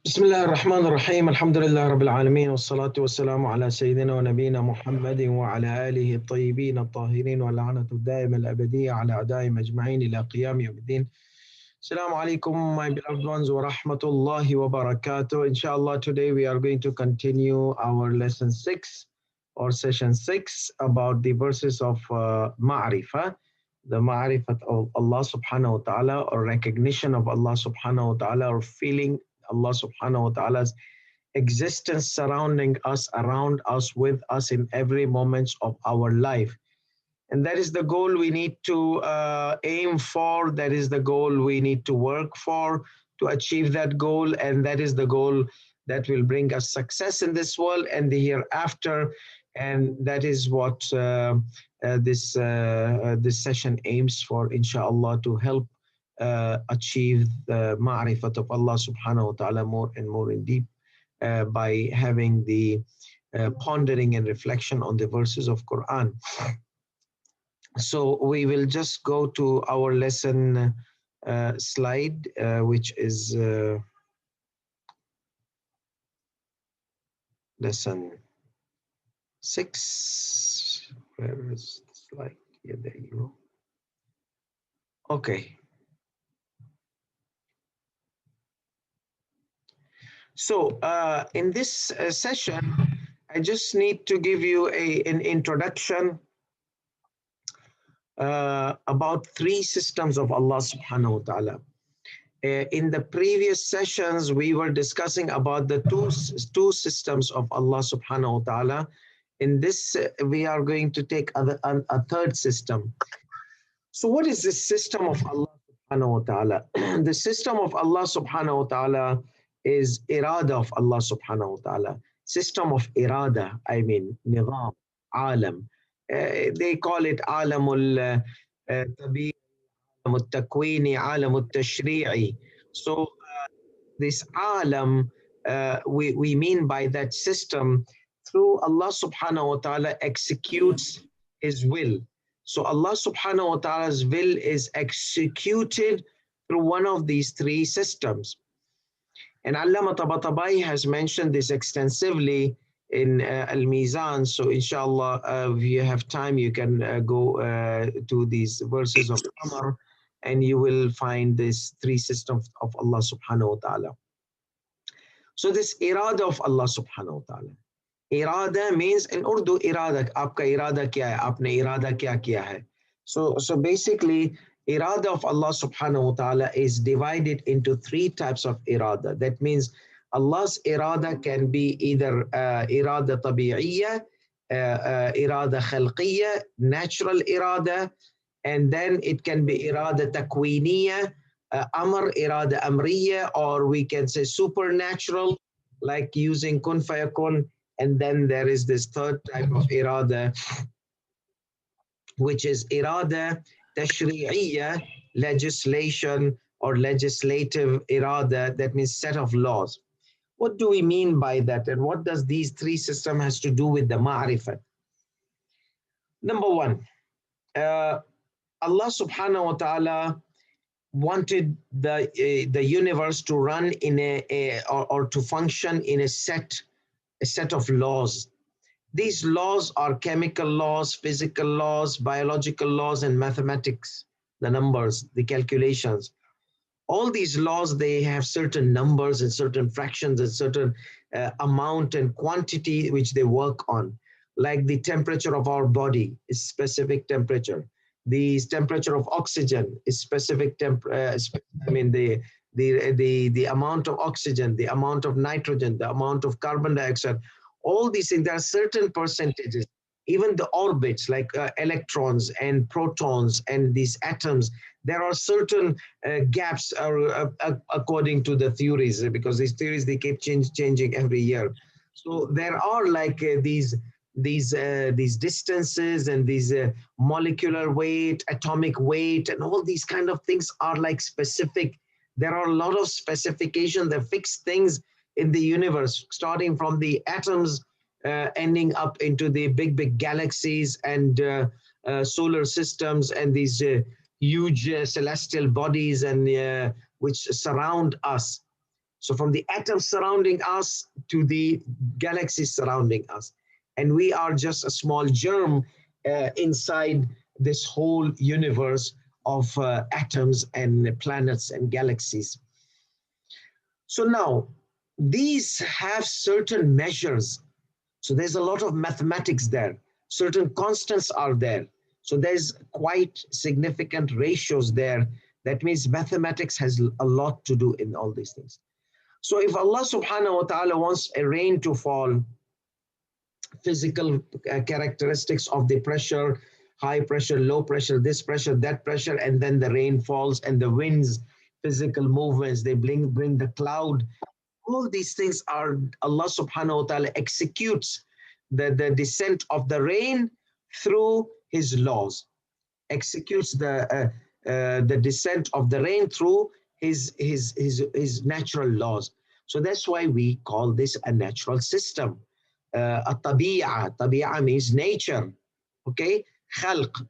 بسم الله الرحمن الرحيم الحمد لله رب العالمين والصلاة والسلام على سيدنا ونبينا محمد وعلى آله الطيبين الطاهرين واللعنة الدائمة الأبدية على أعدائهم أجمعين إلى قيام يوم الدين. Assalamu alaikum, my beloved ones, wa rahmatullahi wa barakatuh. Inshallah, today we are going to continue our lesson 6 or session 6 about the verses of Ma'rifat, the Marifat of Allah subhanahu wa ta'ala, or recognition of Allah subhanahu wa ta'ala, or feeling Allah subhanahu wa ta'ala's existence surrounding us, around us, with us in every moment of our life. And that is the goal we need to aim for. That is the goal we need to work for to achieve that goal. And that is the goal that will bring us success in this world and the hereafter. And that is what this session aims for, inshallah, to help achieve the ma'rifat of Allah subhanahu wa ta'ala more and more in deep by having the pondering and reflection on the verses of Quran. So we will just go to our lesson slide, which is lesson 6. Where is the slide? Yeah, there you go. Okay. So in this session, I just need to give you an introduction about 3 systems of Allah subhanahu wa ta'ala. In the previous sessions, we were discussing about the two systems of Allah subhanahu wa ta'ala. In this, we are going to take a third system. So what is the system of Allah subhanahu wa ta'ala? The system of Allah subhanahu wa ta'ala is irada of Allah subhanahu wa ta'ala. System of irada, I mean, nizam, alam. They call it alamul tabi, alamul takwini, alamul tashri'i. So this alam, we mean by that system, through Allah subhanahu wa ta'ala executes His will. So Allah subhanahu wa ta'ala's will is executed through one of these 3 systems. And Allama Tabatabai has mentioned this extensively in Al-Mizan. So inshallah, if you have time, you can go to these verses of Qamar and you will find these 3 systems of Allah subhanahu wa ta'ala. So this irada of Allah subhanahu wa ta'ala. Irada means in Urdu irada, aapka irada kya hai, aapne irada kya kiya hai. So basically, irada of Allah subhanahu wa ta'ala is divided into 3 types of irada. That means Allah's irada can be either irada tabi'iyya, irada khalqiyya, natural irada, and then it can be irada takwiniyya, amr, irada amriyya, or we can say supernatural, like using kun fayakun. And then there is this third type of irada, which is irada tashri'iyya, legislation or legislative irada, that means set of laws. What do we mean by that? And what does these 3 systems has to do with the ma'rifat? Number 1, Allah subhanahu wa ta'ala wanted the universe to run in or to function in a set of laws. These laws are chemical laws, physical laws, biological laws, and mathematics, the numbers, the calculations. All these laws, they have certain numbers and certain fractions and certain amount and quantity which they work on. Like the temperature of our body is specific temperature. The temperature of oxygen is specific the amount of oxygen, the amount of nitrogen, the amount of carbon dioxide, all these things, there are certain percentages. Even the orbits, like electrons and protons and these atoms, there are certain gaps according to the theories, because these theories, they keep changing every year. So there are like these distances and these molecular weight, atomic weight, and all these kind of things are like specific. There are a lot of specifications, the fixed things in the universe, starting from the atoms, ending up into the big galaxies and solar systems and these huge celestial bodies and which surround us. So from the atoms surrounding us to the galaxies surrounding us. And we are just a small germ inside this whole universe of atoms and planets and galaxies. So now, these have certain measures. So there's a lot of mathematics there. Certain constants are there. So there's quite significant ratios there. That means mathematics has a lot to do in all these things. So if Allah subhanahu wa ta'ala wants a rain to fall, physical characteristics of the pressure, high pressure, low pressure, this pressure, that pressure, and then the rain falls and the winds, physical movements, they bring the cloud. All these things are Allah subhanahu wa ta'ala executes the descent of the rain through his laws, executes the descent of the rain through his natural laws. So that's why we call this a natural system. Tabi'a means nature. Okay, khalq.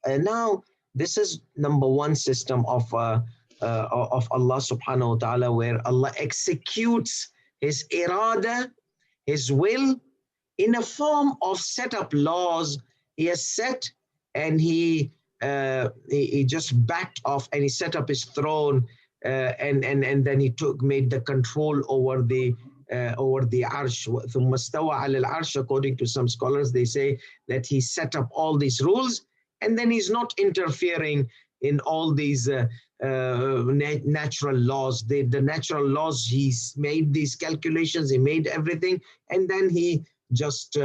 Now, this is number one system of Allah subhanahu wa ta'ala, where Allah executes his irada, his will, in a form of set up laws. He has set, and he just backed off, and he set up his throne, and then he made the control over the arsh. ثم استوى على العرش, according to some scholars, they say that he set up all these rules, and then he's not interfering in all these natural laws. The natural laws, he's made these calculations, he made everything, and then he just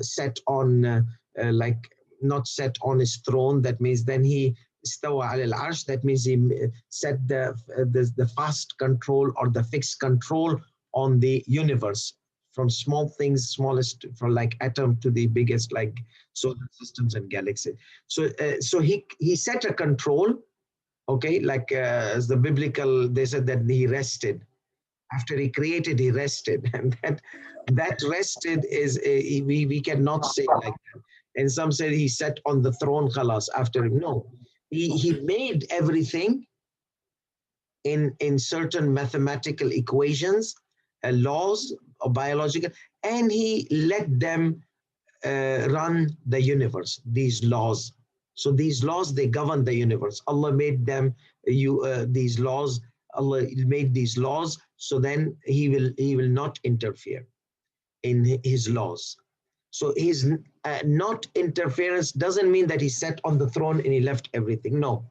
set on, like, not set on his throne. That means then he istawa al arsh, that means he set the fast control or the fixed control on the universe, from small things, smallest, from like atom to the biggest, like solar systems and galaxies. So he set a control. Okay, like as the biblical, they said that he rested. After he created, he rested, and that rested is we cannot say like that. And some say he sat on the throne, khalas, after him. No, he made everything in certain mathematical equations, laws, or biological, and he let them run the universe, these laws. So these laws, they govern the universe. Allah made them, these laws, Allah made these laws, so then he will not interfere in his laws. So his not interference doesn't mean that he sat on the throne and he left everything. No,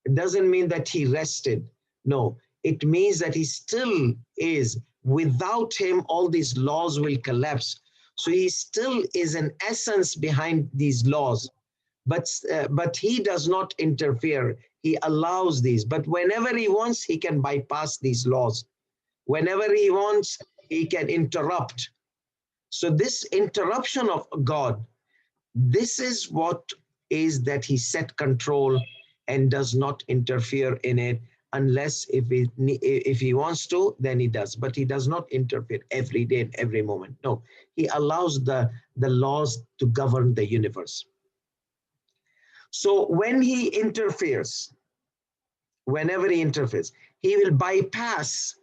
it doesn't mean that he rested. No, it means that he still is. Without him, all these laws will collapse. So he still is an essence behind these laws, but he does not interfere. He allows these. But whenever he wants, he can bypass these laws. Whenever he wants, he can interrupt. So this interruption of God, this is what is that he set control and does not interfere in it, unless if he wants to, then he does. But he does not interfere every day and every moment. No, he allows the laws to govern the universe. So when he interferes, whenever he interferes, he will bypass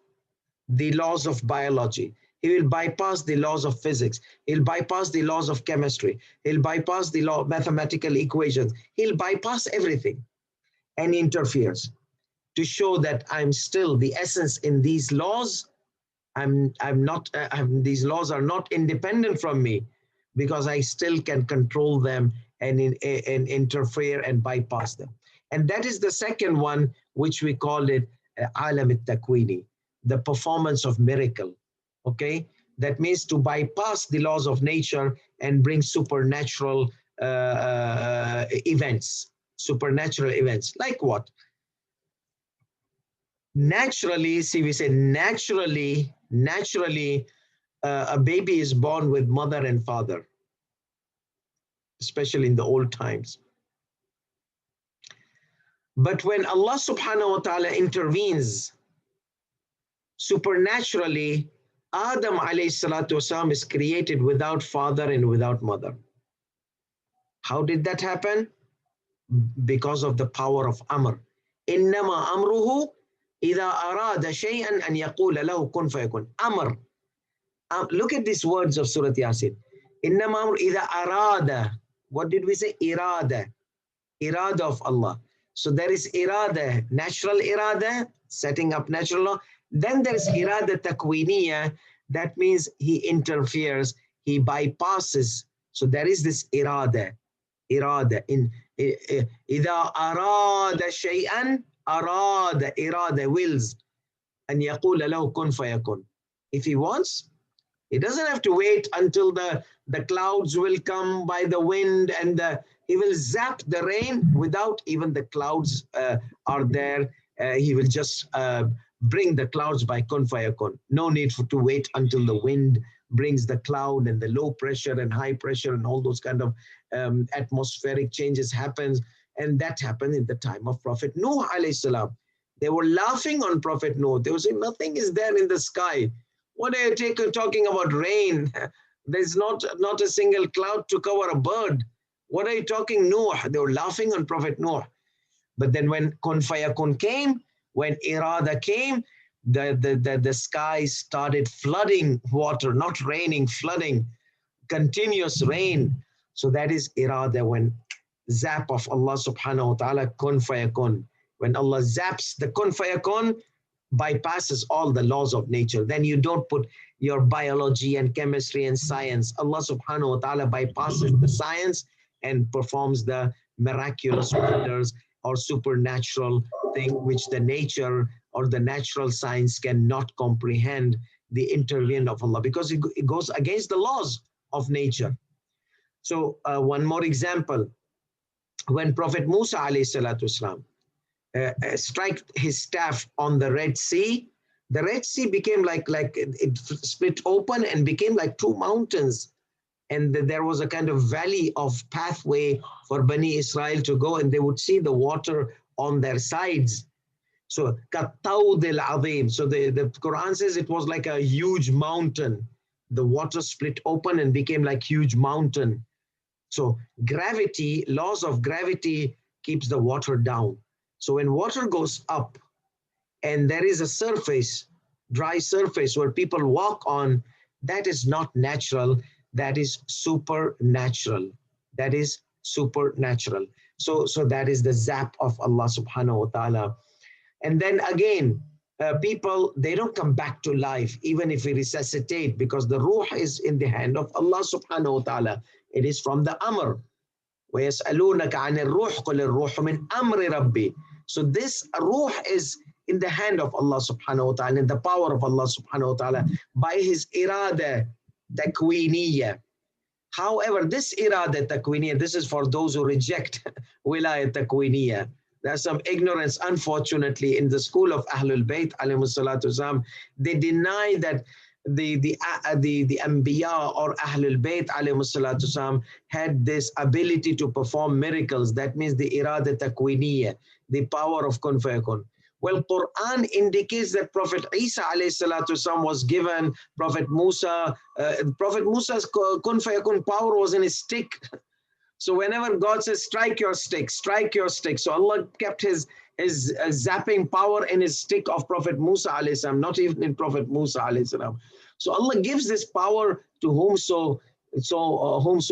the laws of biology. He will bypass the laws of physics. He'll bypass the laws of chemistry. He'll bypass the law of mathematical equations. He'll bypass everything and interferes to show that I'm still the essence in these laws. I'm not, these laws are not independent from me, because I still can control them and interfere and bypass them. And that is the second one, which we call it alam al-takwini, the performance of miracle. Okay, that means to bypass the laws of nature and bring supernatural events. Supernatural events, like what? Naturally, see, we say naturally, a baby is born with mother and father, especially in the old times. But when Allah subhanahu wa ta'ala intervenes supernaturally, Adam alayhi salatu wasalam is created without father and without mother. How did that happen? Because of the power of Amr. Innama amruhu إذا أراد شيئا أن يقول له كن فيكون. أمر. Look at these words of Surah Yasin. إنما أمر إذا أراد. What did we say? Irada. Irada of Allah. So there is irada, natural irada, setting up natural law. Then there is irada takwiniya. That means he interferes, he bypasses. So there is this irada. Irada. إذا أراد شيئا أراد irada, wills. أن يقول له كن فيكون. If he wants, he doesn't have to wait until the clouds will come by the wind and he will zap the rain without even the clouds are there. He will just bring the clouds by kun fayakun. No need to wait until the wind brings the cloud and the low pressure and high pressure and all those kind of atmospheric changes happens. And that happened in the time of Prophet Nuh alayhi salam. They were laughing on Prophet Nuh. They were saying, nothing is there in the sky. What are you talking about rain? There's not a single cloud to cover a bird. What are you talking, Noah? They were laughing on Prophet Noah. But then when Kun Fayakun came, when Irada came, the sky started flooding water, not raining, flooding, continuous rain. So that is Irada, when zap of Allah subhanahu wa ta'ala, Kun Fayakun. When Allah zaps the Kun Fayakun, bypasses all the laws of nature. Then you don't put your biology and chemistry and science. Allah subhanahu wa ta'ala bypasses the science and performs the miraculous wonders or supernatural thing which the nature or the natural science cannot comprehend, the intervention of Allah, because it goes against the laws of nature. So one more example, when Prophet Musa alayhi salatu wasalam strike his staff on the Red Sea, the Red Sea became like it split open and became like two mountains. And there was a kind of valley of pathway for Bani Israel to go, and they would see the water on their sides. So, Kattawdil Azim. So the Quran says it was like a huge mountain. The water split open and became like huge mountain. So gravity, laws of gravity keeps the water down. So when water goes up and there is a surface, dry surface where people walk on, that is not natural, that is supernatural. That is supernatural. So that is the zap of Allah subhanahu wa ta'ala. And then again, people, they don't come back to life even if we resuscitate, because the ruh is in the hand of Allah subhanahu wa ta'ala. It is from the amr. وَيَسْأَلُونَكَ عَنِ الرُّوحِ قُلِ الرُّوحُ مِنْ أَمْرِ رَبِّي. So this ruh is in the hand of Allah subhanahu wa ta'ala, in the power of Allah subhanahu wa ta'ala, by his irada takwiniya. However, this irada takwiniya, this is for those who reject wilayah takwiniya. There's some ignorance, unfortunately, in the school of Ahlul Bayt alayhi salatu wasalam. They deny that the Anbiya or Ahlul Bayt alayhi salatu wasalam had this ability to perform miracles. That means the irada takwiniya, the power of kun fayakun. Well, Quran indicates that Prophet Isa alayhi salatu wasalam was given, Prophet Musa's kun fayakun power was in his stick. So whenever God says, strike your stick, strike your stick. So Allah kept his zapping power in his stick of Prophet Musa alayhi salam, not even in Prophet Musa alayhi salam. So Allah gives this power to whomso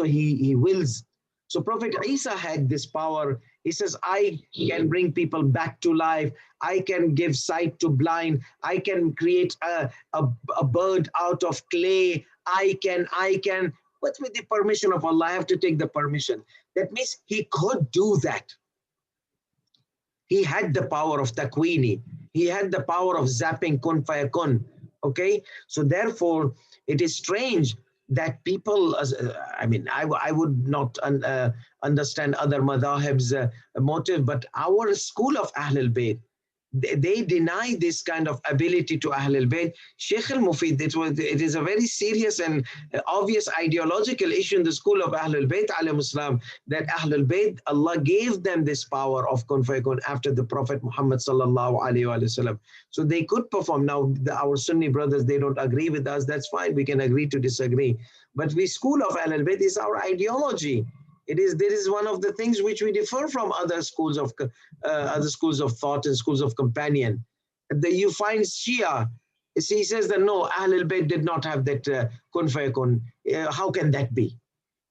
he wills. So Prophet Isa had this power. He says, I can bring people back to life. I can give sight to blind. I can create a bird out of clay. I can. But with the permission of Allah, I have to take the permission. That means he could do that. He had the power of takwini. He had the power of zapping kun fayakun. Okay? So therefore, it is strange that people, I would not understand other madhahib's motive, but our school of Ahlul Bayt, they deny this kind of ability to Ahlul Bayt. Sheikh al-Mufid, it is a very serious and obvious ideological issue in the school of Ahlul Bayt alayhi salam, that Ahlul Bayt, Allah gave them this power of kun fayakun after the Prophet Muhammad sallallahu alayhi wa sallam. So they could perform. Now, our Sunni brothers, they don't agree with us. That's fine. We can agree to disagree. But we school of Ahlul Bayt is our ideology. This is one of the things which we differ from other schools of thought and schools of companion. You find Shia, he says that no, Ahlul Bayt did not have that kun fayakun. How can that be?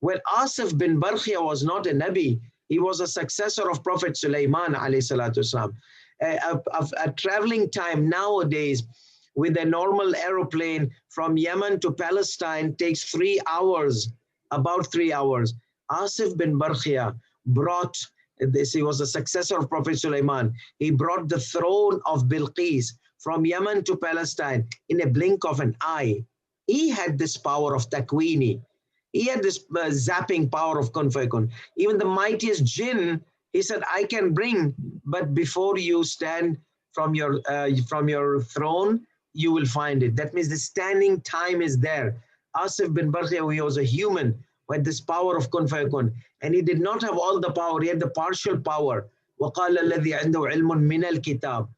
Well, Asif bin Barkhia was not a Nabi. He was a successor of Prophet Sulaiman alayhi salatu wasalam. A traveling time nowadays with a normal aeroplane from Yemen to Palestine takes 3 hours, about 3 hours. Asif bin Barkhia brought this, he was a successor of Prophet Sulaiman. He brought the throne of Bilqis from Yemen to Palestine in a blink of an eye. He had this power of takwini. He had this zapping power of kun fayakun. Even the mightiest jinn, he said, I can bring, but before you stand from your throne, you will find it. That means the standing time is there. Asif bin Barkhia, he was a human with this power of kun fayakun. And he did not have all the power, he had the partial power. وَقَالَ الَّذِي عِنْدَهُ عِلْمٌ مِّنَ الْكِتَابِ.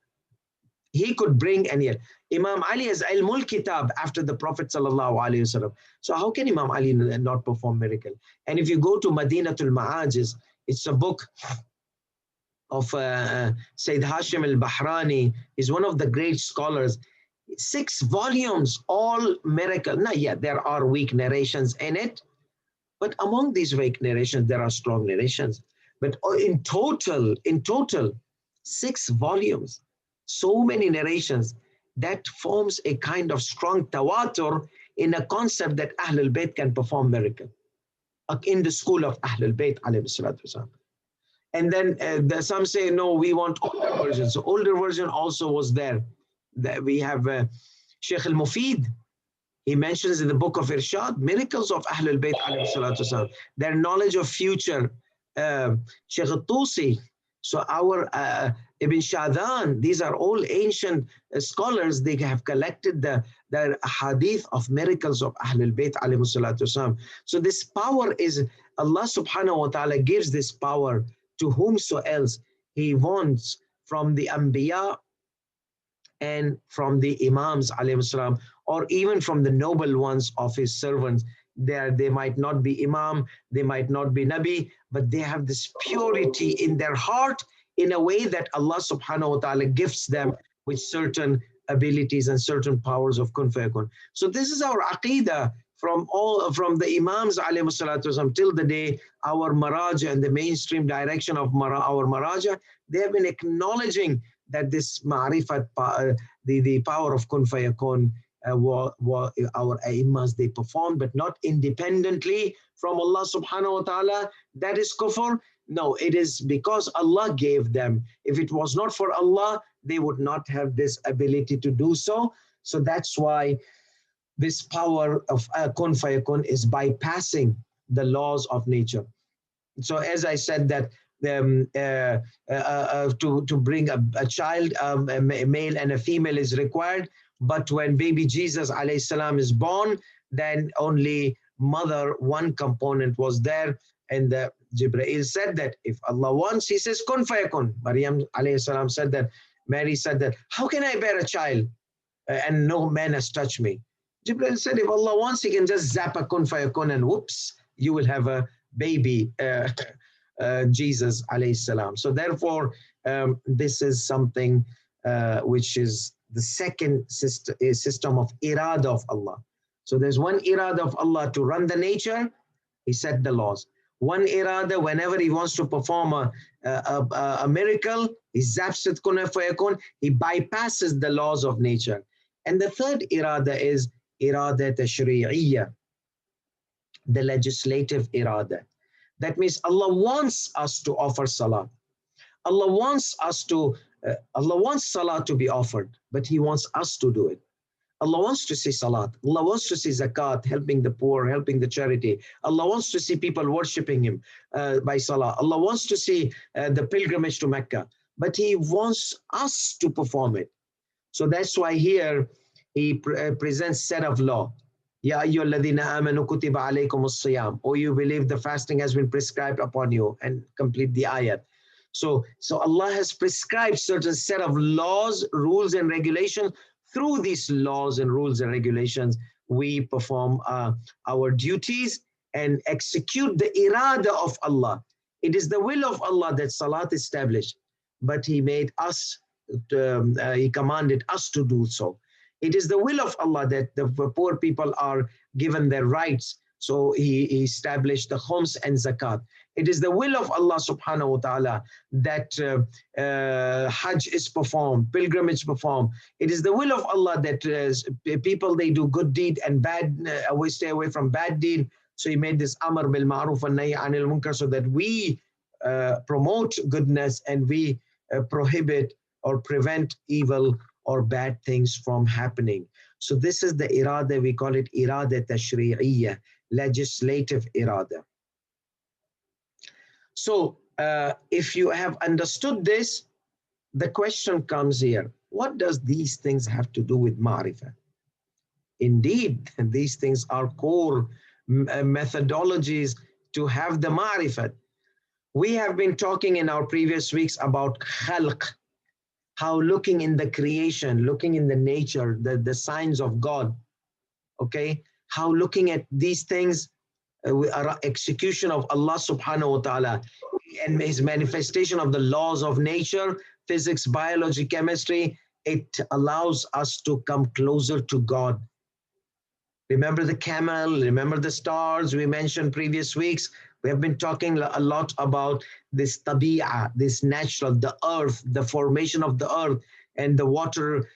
He could bring, and yet Imam Ali has ilmul kitab after the Prophet sallallahu alaihi wasallam. So how can Imam Ali not perform miracle? And if you go to Madinatul Ma'ajiz, it's a book of Sayyid Hashim al-Bahrani. He's one of the great scholars. 6 volumes, all miracle. Now, yeah, there are weak narrations in it, but among these weak narrations, there are strong narrations. But in total, 6 volumes, so many narrations, that forms a kind of strong tawatur in a concept that Ahlul Bayt can perform miracle in the school of Ahlul Bayt alayhi salatu wasalam. And then some say, no, we want older versions. So older version also was there. We have Sheikh al-Mufid. He mentions in the book of Irshad, miracles of Ahlul Bayt alayhi salatu wasalam, their knowledge of future. Sheikh al-Tusi, so our Ibn Shadan, these are all ancient scholars. They have collected the hadith of miracles of Ahlul Bayt alayhi salatu wasalam. So this power is, Allah subhanahu wa ta'ala gives this power to whomsoever He wants from the Anbiya and from the Imams alayhi salam, or even from the noble ones of His servants. They might not be Imam, they might not be Nabi, but they have this purity in their heart in a way that Allah subhanahu wa ta'ala gifts them with certain abilities and certain powers of kun fayakun. So this is our aqidah from the Imams alayhi salatu wasalam till the day our Maraja and the mainstream direction of our Maraja, they have been acknowledging that this Marifat, the power of kun fayakun, our Aimmas, they perform, but not independently from Allah subhanahu wa ta'ala. That is kufr. No, it is because Allah gave them. If it was not for Allah, they would not have this ability to do so. So that's why this power of kun fayakun is bypassing the laws of nature. So as I said that to bring a child, a male and a female is required. But when baby Jesus alayhi salam is born, then only mother, one component was there. And Jibreel said that if Allah wants, He says, kun fayakun. Maryam alayhi salam said that, Mary said that, how can I bear a child and no man has touched me? Jibreel said, if Allah wants, He can just zap a kun fayakun and whoops, you will have a baby, Jesus alayhi salam. So therefore, this is something which is the second system of irada of Allah. So there's one irada of Allah to run the nature, He set the laws. One irada, whenever He wants to perform a miracle, He zaps it kun fayakun, He bypasses the laws of nature. And the third irada is irada tashri'iyya, the legislative irada. That means Allah wants us to offer salah. Allah wants salah to be offered, but He wants us to do it. Allah wants to see salat. Allah wants to see zakat, helping the poor, helping the charity. Allah wants to see people worshipping Him by salah. Allah wants to see the pilgrimage to Mecca, but He wants us to perform it. So that's why here He presents set of law. Ya ayyuhalladhina amanu kutiba alaykumus siyam. Oh, you believe the fasting has been prescribed upon you, and complete the ayat. So Allah has prescribed certain set of laws, rules and regulations. Through these laws and rules and regulations, we perform our duties and execute the irada of Allah. It is the will of Allah that salat established, but He made us He commanded us to do so. It is the will of Allah that the poor people are given their rights. So he established the khums and zakat. It is the will of Allah subhanahu wa ta'ala that Hajj is performed, pilgrimage performed. It is the will of Allah that people, they do good deed and bad, we stay away from bad deed. So he made this Amr bil Ma'ruf and Nahy Anil Munkar, so that we promote goodness and we prohibit or prevent evil or bad things from happening. So this is the irada, we call it irada tashri'iyya, legislative irada. So if you have understood this, the question comes here, what does these things have to do with Marifat? Indeed, these things are core methodologies to have the Marifat. We have been talking in our previous weeks about khalq, how looking in the creation, looking in the nature, the signs of God, okay? How looking at these things, execution of Allah subhanahu wa ta'ala and his manifestation of the laws of nature, physics, biology, chemistry, it allows us to come closer to God. Remember the camel, remember the stars we mentioned previous weeks. We have been talking a lot about this tabi'ah, this natural, the earth, the formation of the earth and the water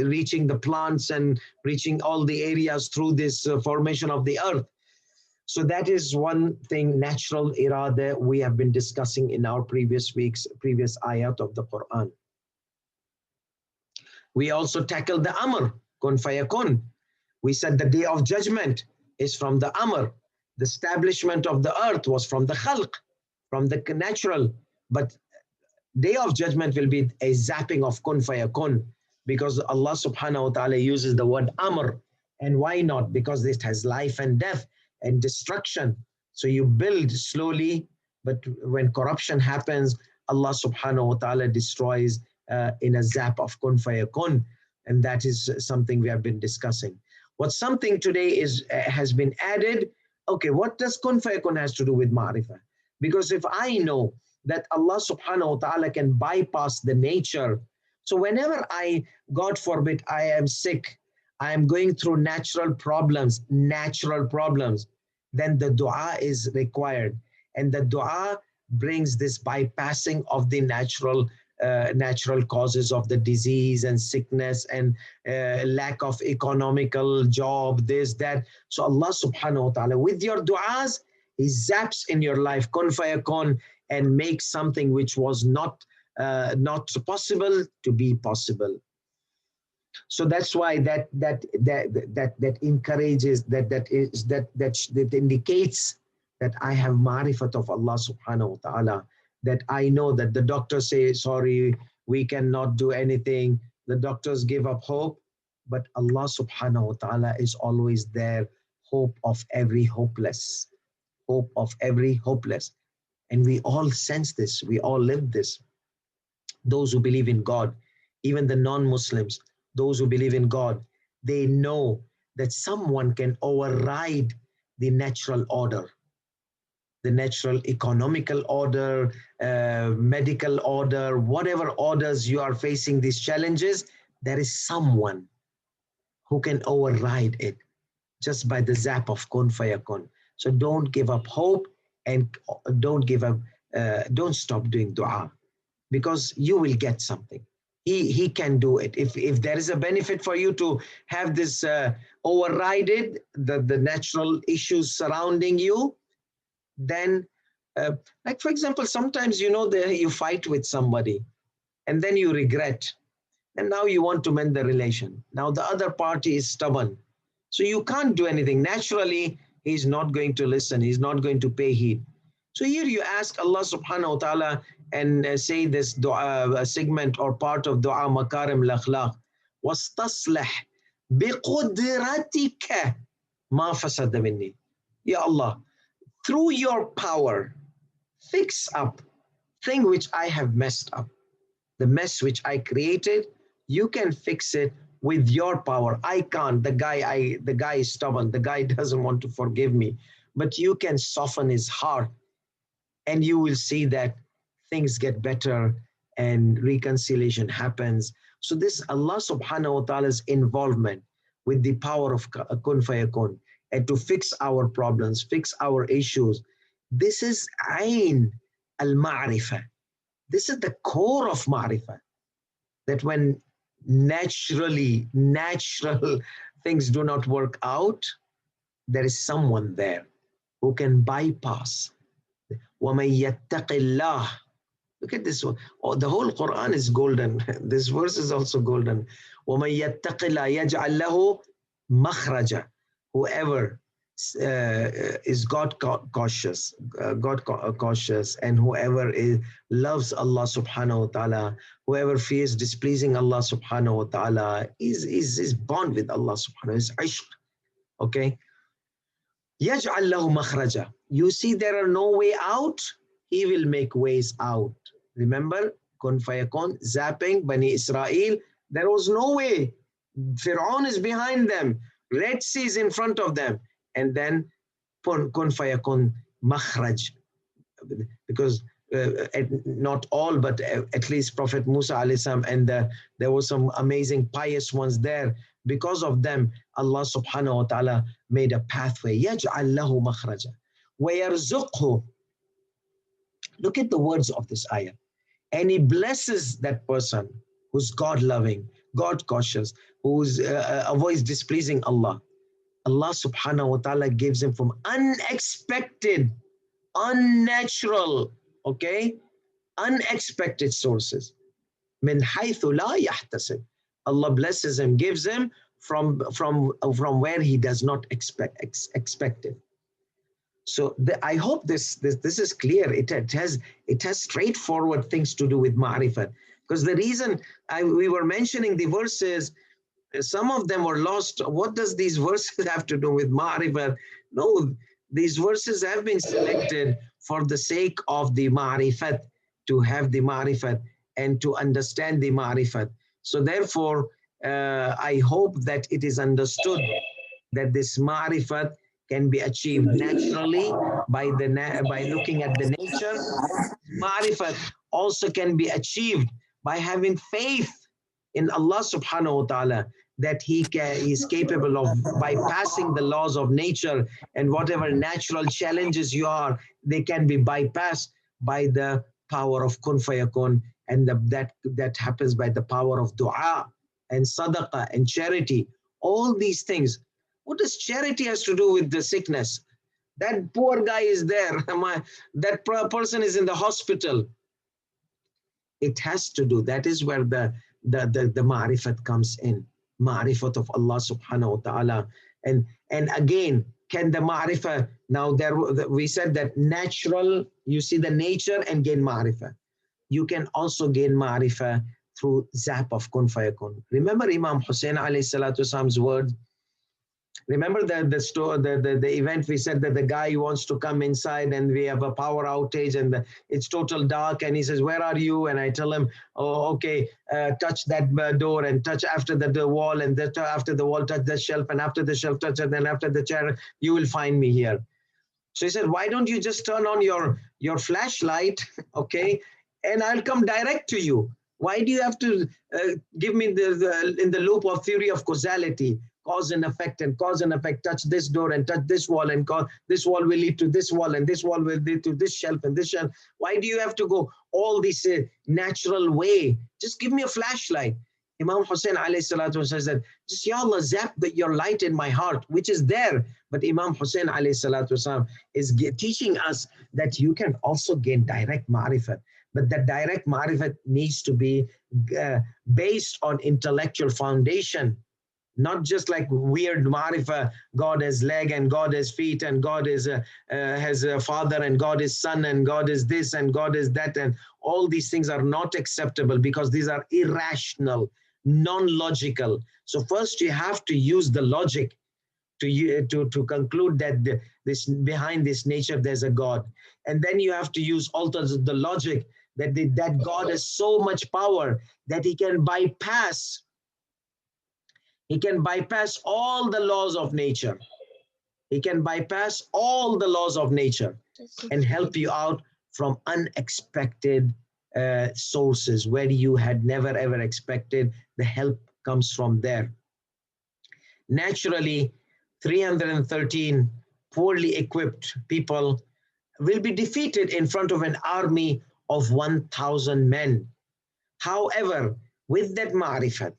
reaching the plants and reaching all the areas through this formation of the earth. So that is one thing, natural irada, we have been discussing in our previous weeks, previous ayat of the Quran. We also tackled the Amr, kun fayakun. We said the day of judgment is from the Amr. The establishment of the earth was from the Khalq, from the natural. But day of judgment will be a zapping of kun fayakun, because Allah subhanahu wa ta'ala uses the word Amr. And why not? Because it has life and death and destruction. So you build slowly, but when corruption happens, Allah subhanahu wa ta'ala destroys in a zap of kun fayakun. And that is something we have been discussing. What something today is has been added, okay, what does kun fayakun has to do with ma'rifah? Because if I know that Allah subhanahu wa ta'ala can bypass the nature, so whenever God forbid, I am sick, I am going through natural problems, then the dua is required. And the dua brings this bypassing of the natural causes of the disease and sickness and lack of economical job, this, that. So Allah subhanahu wa ta'ala, with your du'as, He zaps in your life, kun fayakun, and makes something which was not possible to be possible. So that's why that encourages, that indicates that I have marifat of Allah subhanahu wa ta'ala, that I know that the doctors say, sorry, we cannot do anything. The doctors give up hope, but Allah subhanahu wa ta'ala is always there, hope of every hopeless, hope of every hopeless. And we all sense this, we all live this. Those who believe in God, even the non-Muslims, those who believe in God, they know that someone can override the natural order, the natural economical order, medical order, whatever orders you are facing these challenges, there is someone who can override it just by the zap of kun fayakun. So don't give up hope and don't stop doing dua, because you will get something. He can do it. If there is a benefit for you to have this overrided, the natural issues surrounding you, then like for example, sometimes you fight with somebody and then you regret, and now you want to mend the relation. Now the other party is stubborn, so you can't do anything. Naturally, he's not going to listen, he's not going to pay heed. So here you ask Allah subhanahu wa ta'ala and say this dua, segment or part of dua makarim al-akhlaq, wastaslih biqudratika ma fasada minni. Ya Allah, through your power, fix up thing which I have messed up. The mess which I created, you can fix it with your power. I can't. The guy is stubborn. The guy doesn't want to forgive me. But you can soften his heart, and you will see that things get better and reconciliation happens. So this Allah subhanahu wa ta'ala's involvement with the power of kun fayakun, and to fix our problems, fix our issues. This is ayn al-ma'rifah. This is the core of ma'rifah. That when natural things do not work out, there is someone there who can bypass. وَمَن يَتَّقِ اللَّهِ. Look at this one. Oh, the whole Quran is golden. This verse is also golden. وَمَن يَتَّقِ اللَّهِ يَجْعَل لَّهُ مَخْرَجًا. Whoever is God cautious, and whoever loves Allah subhanahu wa ta'ala, whoever fears displeasing Allah subhanahu wa ta'ala is bond with Allah subhanahu wa ta'ala, is ishq. Okay? يَجْعَل لَّهُ مَخْرَجًا. You see there are no way out, He will make ways out. Remember, kun fayakun, zapping, Bani Israel, there was no way. Fir'aun is behind them, Red Sea is in front of them, and then kun fayakun makhraj. Because not all, but at least Prophet Musa alayhi salam, and there were some amazing pious ones there. Because of them, Allah subhanahu wa ta'ala made a pathway. يَجْعَل لَّهُ مَخْرَجًا وَيَرْزُقْهُ. Look at the words of this ayah. And He blesses that person who's God-loving, God-cautious, who avoids displeasing Allah. Allah subhanahu wa ta'ala gives him from unexpected, unnatural, okay, unexpected sources. Min haythu la yahtasib. Allah blesses him, gives him from where he does not expect it. So I hope this is clear. It has straightforward things to do with ma'rifat. Because the reason we were mentioning the verses, some of them were lost. What does these verses have to do with ma'rifat? No, these verses have been selected for the sake of the ma'rifat, to have the ma'rifat and to understand the ma'rifat. So therefore, I hope that it is understood that this ma'rifat can be achieved naturally by looking at the nature. Ma'rifat also can be achieved by having faith in Allah subhanahu wa ta'ala, that He is capable of bypassing the laws of nature, and whatever natural challenges they can be bypassed by the power of kun fayakun, and that happens by the power of dua and sadaqah and charity. All these things. What does charity has to do with the sickness? That poor guy is there. That person is in the hospital. It has to do. That is where the ma'rifat comes in. Ma'rifat of Allah subhanahu wa ta'ala. And again, can the ma'rifah, now we said that natural, you see the nature and gain ma'rifah. You can also gain ma'rifah through zap of kun fayakun. Remember Imam Hussein alayhi salatu wasalam's word? Remember the event we said that the guy wants to come inside and we have a power outage and it's total dark, and he says, where are you? And I tell him, oh, okay, touch that door and touch after the wall, and after the wall touch the shelf, and after the shelf touch it, and then after the chair, you will find me here. So he said, why don't you just turn on your flashlight, okay, and I'll come direct to you. Why do you have to give me in the loop of theory of causality? Cause and effect, and cause and effect, touch this door and touch this wall, and this wall will lead to this wall, and this wall will lead to this shelf and this shelf. Why do you have to go all this natural way? Just give me a flashlight. Imam Hussein alayhi salatu says that, just Ya Allah, zap your light in my heart, which is there. But Imam Hussein alayhi salatu is teaching us that you can also gain direct ma'rifat. But that direct ma'rifat needs to be based on intellectual foundation. Not just like weird marifah, God has leg and God has feet and God has a father and God is son and God is this and God is that, and all these things are not acceptable because these are irrational, non-logical. So first you have to use the logic to conclude that behind this nature there's a God, and then you have to use also the logic that God has so much power that He can bypass. He can bypass all the laws of nature. He can bypass all the laws of nature and help you out from unexpected sources where you had never ever expected. The help comes from there. Naturally, 313 poorly equipped people will be defeated in front of an army of 1,000 men. However, with that ma'rifat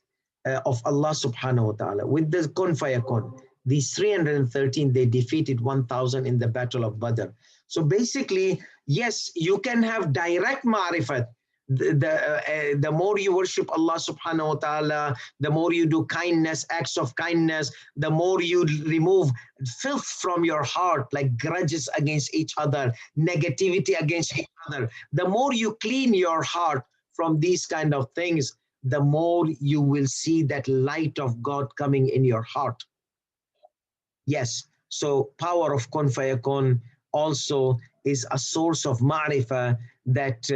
of Allah subhanahu wa ta'ala, with the kun fayakun, these 313, they defeated 1,000 in the battle of Badr. So basically, yes, you can have direct ma'rifat. The more you worship Allah subhanahu wa ta'ala, the more you do kindness, acts of kindness, the more you remove filth from your heart, like grudges against each other, negativity against each other. The more you clean your heart from these kind of things, the more you will see that light of God coming in your heart. Yes, so power of kun fayakun also is a source of ma'rifah that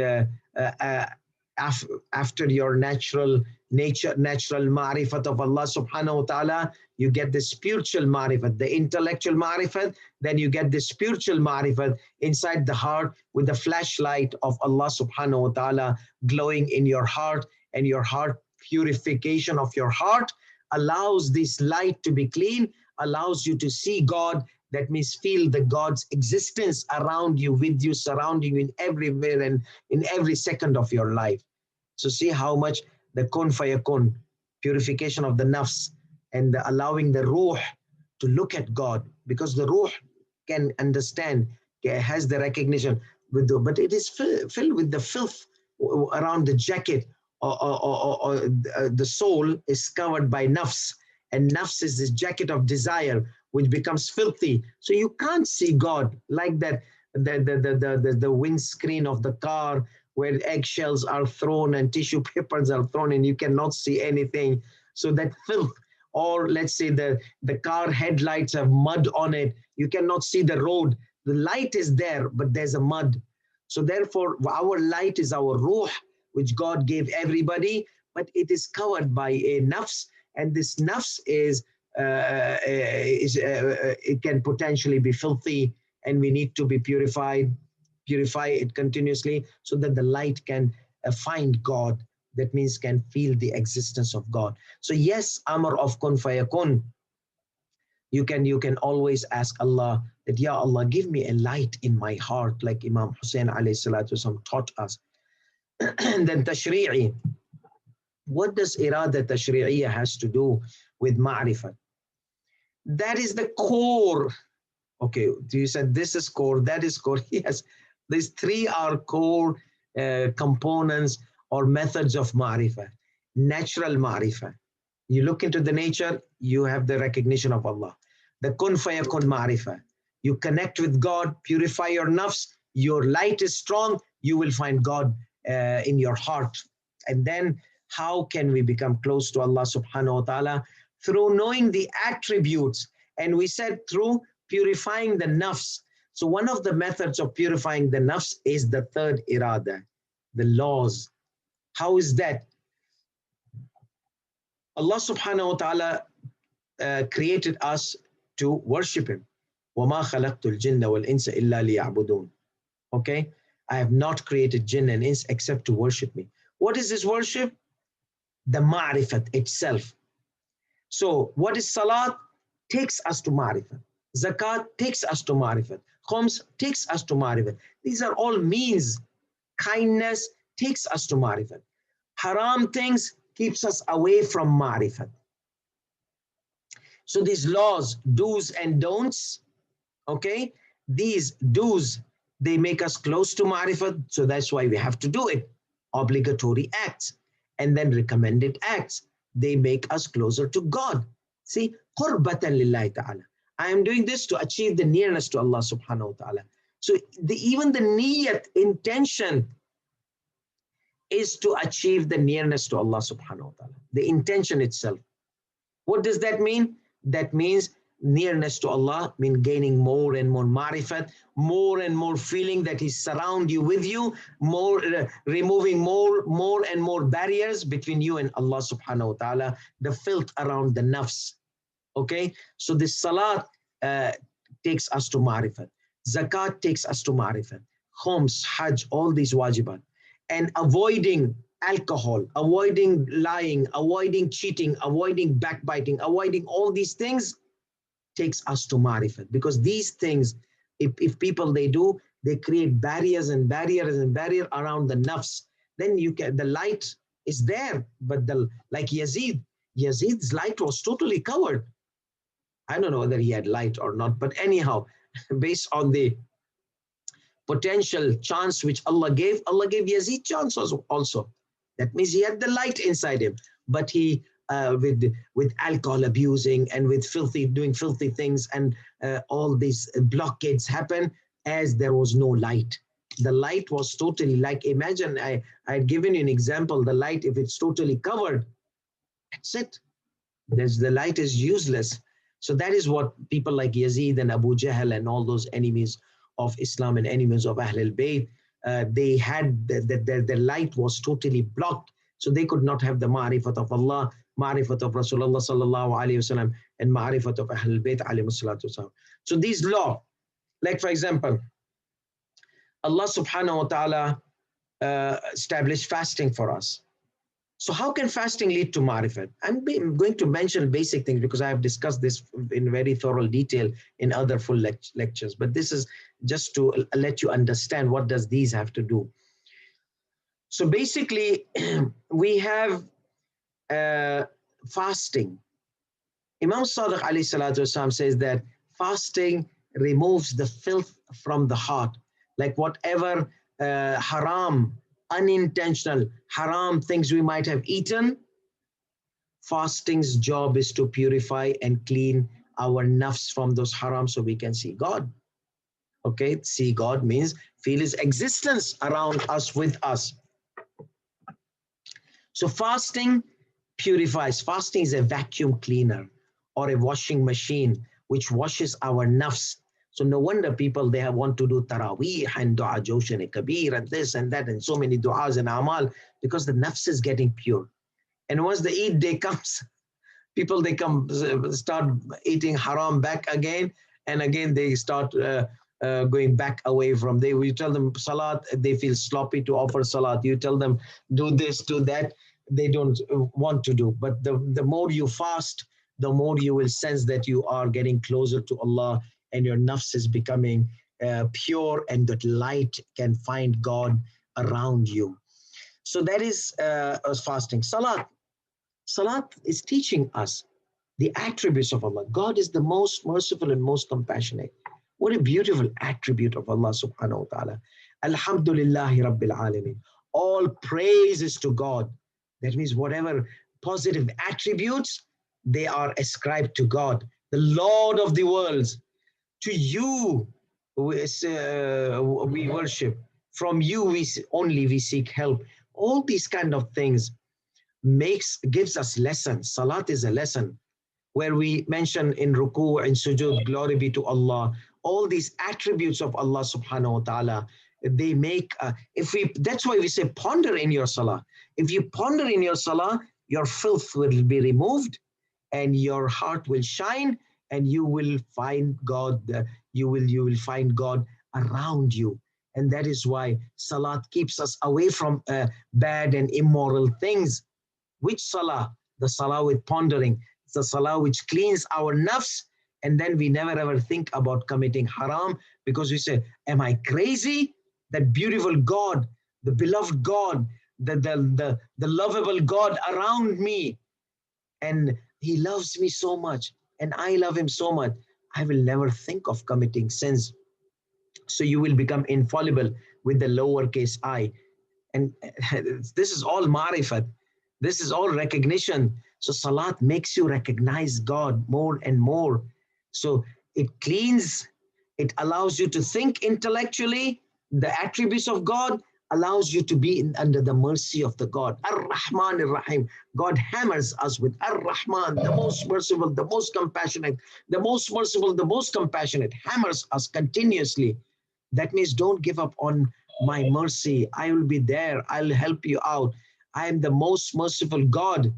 after your natural ma'rifat of Allah subhanahu wa ta'ala, you get the spiritual ma'rifat, the intellectual ma'rifat, then you get the spiritual ma'rifat inside the heart with the flashlight of Allah subhanahu wa ta'ala glowing in your heart, and your heart purification of your heart allows this light to be clean, allows you to see God. That means feel the God's existence around you, with you, surrounding you in everywhere and in every second of your life. So see how much the kun fayakun, purification of the nafs, and the allowing the ruh to look at God, because the ruh can understand, has the recognition, but it is filled with the filth around the jacket, or the soul is covered by nafs, and nafs is this jacket of desire which becomes filthy. So you can't see God like that. The windscreen of the car where eggshells are thrown and tissue papers are thrown and you cannot see anything. So that filth, or let's say the car headlights have mud on it, you cannot see the road. The light is there, but there's a mud. So therefore, our light is our ruh, which God gave everybody, but it is covered by a nafs, and this nafs it can potentially be filthy, and we need to be purify it continuously so that the light can find God. That means can feel the existence of God. So yes, amr of kun fayakun. You can always ask Allah that, Ya Allah, give me a light in my heart, like Imam Hussein alayhi salatu wasalam taught us. And then tashri'i. What does irada tashri'iyya has to do with ma'rifat? That is the core. Okay, you said this is core, that is core. Yes, these three are core components or methods of ma'rifah. Natural ma'rifah. You look into the nature, you have the recognition of Allah. The kun fayakun ma'rifah. You connect with God, purify your nafs, your light is strong, you will find God in your heart. And then how can we become close to Allah subhanahu wa ta'ala? Through knowing the attributes. And we said through purifying the nafs. So one of the methods of purifying the nafs is the third irada, the laws. How is that? Allah subhanahu wa ta'ala created us to worship Him. وَمَا خَلَقْتُ الْجِنَّ وَالْإِنسَ إِلَّا لِيَعْبُدُونَ. Okay? I have not created jinn and ins except to worship me. What is this worship? The ma'rifat itself. So what is salat? Takes us to ma'rifat. Zakat takes us to ma'rifat. Khums takes us to ma'rifat. These are all means. Kindness takes us to ma'rifat. Haram things keeps us away from ma'rifat. So these laws, do's and don'ts, okay? These do's, they make us close to ma'rifat, so that's why we have to do it. Obligatory acts, and then recommended acts. They make us closer to God. See, qurbatan lillahi ta'ala. I am doing this to achieve the nearness to Allah subhanahu wa ta'ala. So even the niyyat, intention, is to achieve the nearness to Allah subhanahu wa ta'ala. The intention itself. What does that mean? That means nearness to Allah, means gaining more and more marifat, more and more feeling that He surrounds you with you, more removing more and more barriers between you and Allah subhanahu wa ta'ala, the filth around the nafs. Okay, so this salat takes us to marifat. Zakat takes us to marifat. Khums, hajj, all these wajibat. and avoiding alcohol, avoiding lying, avoiding cheating, avoiding backbiting, avoiding all these things takes us to marifat. Because these things, if people they do, they create barriers and barriers and barrier around the nafs. Then you can, the light is there, but like Yazid's light was totally covered. I don't know whether he had light or not, but anyhow, based on the potential chance which Allah gave Yazid chance also. That means he had the light inside him, but he with alcohol abusing and with doing filthy things, and all these blockades happen as there was no light. The light was totally, like, imagine I had given you an example. The light, if it's totally covered, that's it. The light is useless. So that is what people like Yazid and Abu Jahl and all those enemies of Islam and enemies of Ahlul Bayt, they had the light was totally blocked. So they could not have the Marifat of Allah, Marifat of Rasulullah sallallahu alayhi wasallam, and Marifat of Ahlul Bayt alayhi salatu wasallam. So these law, like for example, Allah subhanahu wa ta'ala established fasting for us. So how can fasting lead to marifat? I'm going to mention basic things because I have discussed this in very thorough detail in other full lectures. But this is just to let you understand what does these have to do. So basically, we have fasting. Imam Sadiq alayhi salatu wasalam says that fasting removes the filth from the heart. Like whatever haram, unintentional haram things we might have eaten, fasting's job is to purify and clean our nafs from those haram so we can see God. Okay, see God means feel his existence around us, with us. So fasting purifies. Fasting is a vacuum cleaner or a washing machine which washes our nafs. So no wonder people, they want to do taraweeh and dua joshan kabir and this and that and so many du'as and amal, because the nafs is getting pure. And once the Eid day comes, people, they start eating haram back again, and again they start going back away from. We tell them salat, they feel sloppy to offer salat. You tell them do this, do that, they don't want to do. But the more you fast, the more you will sense that you are getting closer to Allah, and your nafs is becoming pure, and that light can find God around you. So that is fasting. Salat is teaching us the attributes of Allah. God is the most merciful and most compassionate. What a beautiful attribute of Allah subhanahu wa ta'ala. Alhamdulillahi Rabbil Alameen. All praises to God. That means whatever positive attributes, they are ascribed to God, the Lord of the worlds. To you we worship. From you only we seek help. All these kind of things gives us lessons. Salat is a lesson where we mention in ruku and sujud, glory be to Allah. All these attributes of Allah subhanahu wa ta'ala, they make, that's why we say ponder in your salah. If you ponder in your salah, your filth will be removed and your heart will shine, and you will find God, you will find God around you. And that is why salat keeps us away from bad and immoral things. Which salah? The salah with pondering. It's the salah which cleans our nafs, and then we never ever think about committing haram, because we say, am I crazy? That beautiful God, the beloved God, the lovable God around me, and he loves me so much, and I love him so much, I will never think of committing sins. So you will become infallible with the lowercase I. And this is all marifat. This is all recognition. So salat makes you recognize God more and more. So it cleans, it allows you to think intellectually, the attributes of God, allows you to be under the mercy of the God. Ar-Rahman Ar-Rahim. God hammers us with Ar-Rahman, the most merciful, the most compassionate, the most merciful, the most compassionate, hammers us continuously. That means don't give up on my mercy. I will be there. I'll help you out. I am the most merciful God.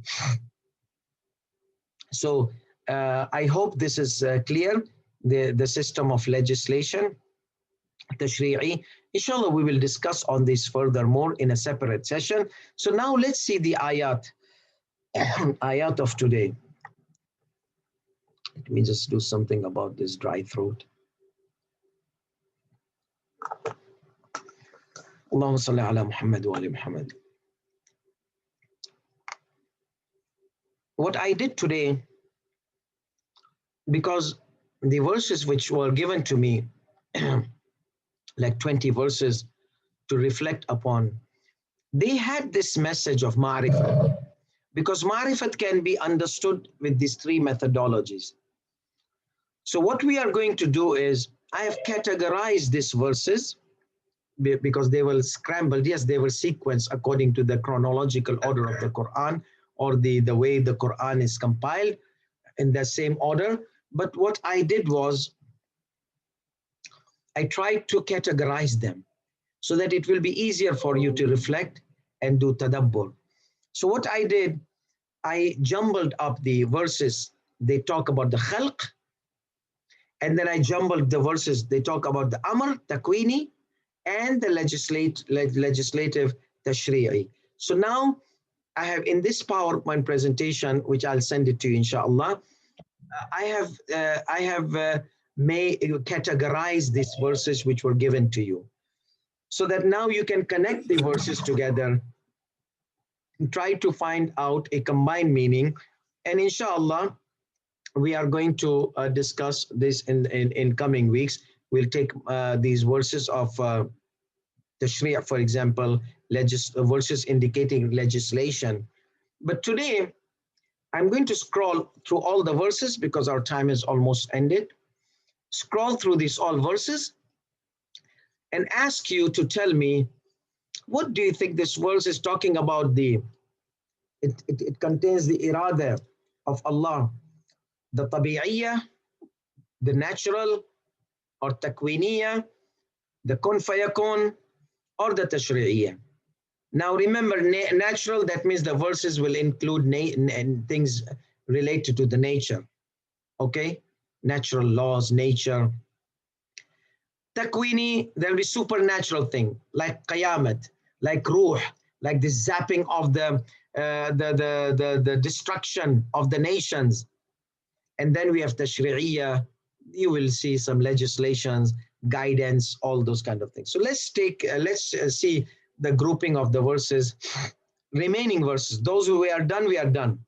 So I hope this is clear, the system of legislation. tashri'i. Inshallah, we will discuss on this furthermore in a separate session. So now let's see the ayat, ayat of today. Let me just do something about this dry throat. Allahumma salli ala Muhammad wa ali Muhammad. What I did today, because the verses which were given to me, like 20 verses to reflect upon, they had this message of Marifat, because Marifat can be understood with these three methodologies. So what we are going to do is, I have categorized these verses because they were scrambled. Yes, they were sequenced according to the chronological order of the Quran, or the way the Quran is compiled in the same order. But what I did was, I tried to categorize them so that it will be easier for you to reflect and do tadabbur. So what I did, I jumbled up the verses. They talk about the khalq, and then I jumbled the verses. They talk about the amr, takwini, and the legislative tashri'i. So now I have, in this PowerPoint presentation, which I'll send it to you, inshallah, I have categorized these verses which were given to you, so that now you can connect the verses together and try to find out a combined meaning. And inshallah, we are going to discuss this in coming weeks. We'll take these verses of the Sharia, for example, verses indicating legislation. But today, I'm going to scroll through all the verses because our time is almost ended. Scroll through these all verses and ask you to tell me, what do you think this verse is talking about? It contains the irada of Allah, the tabi'iyya, the natural, or takwiniyya, the kun fayakun, or the tashri'iyya. Now remember, natural, that means the verses will include things related to the nature. Okay? Natural laws, nature. Takwini, there will be supernatural thing, like qayamat, like ruh, like the zapping of the destruction of the nations. And then we have tashri'iyya. You will see some legislations, guidance, all those kind of things. So let's see the grouping of the verses, remaining verses. Those who we are done, we are done.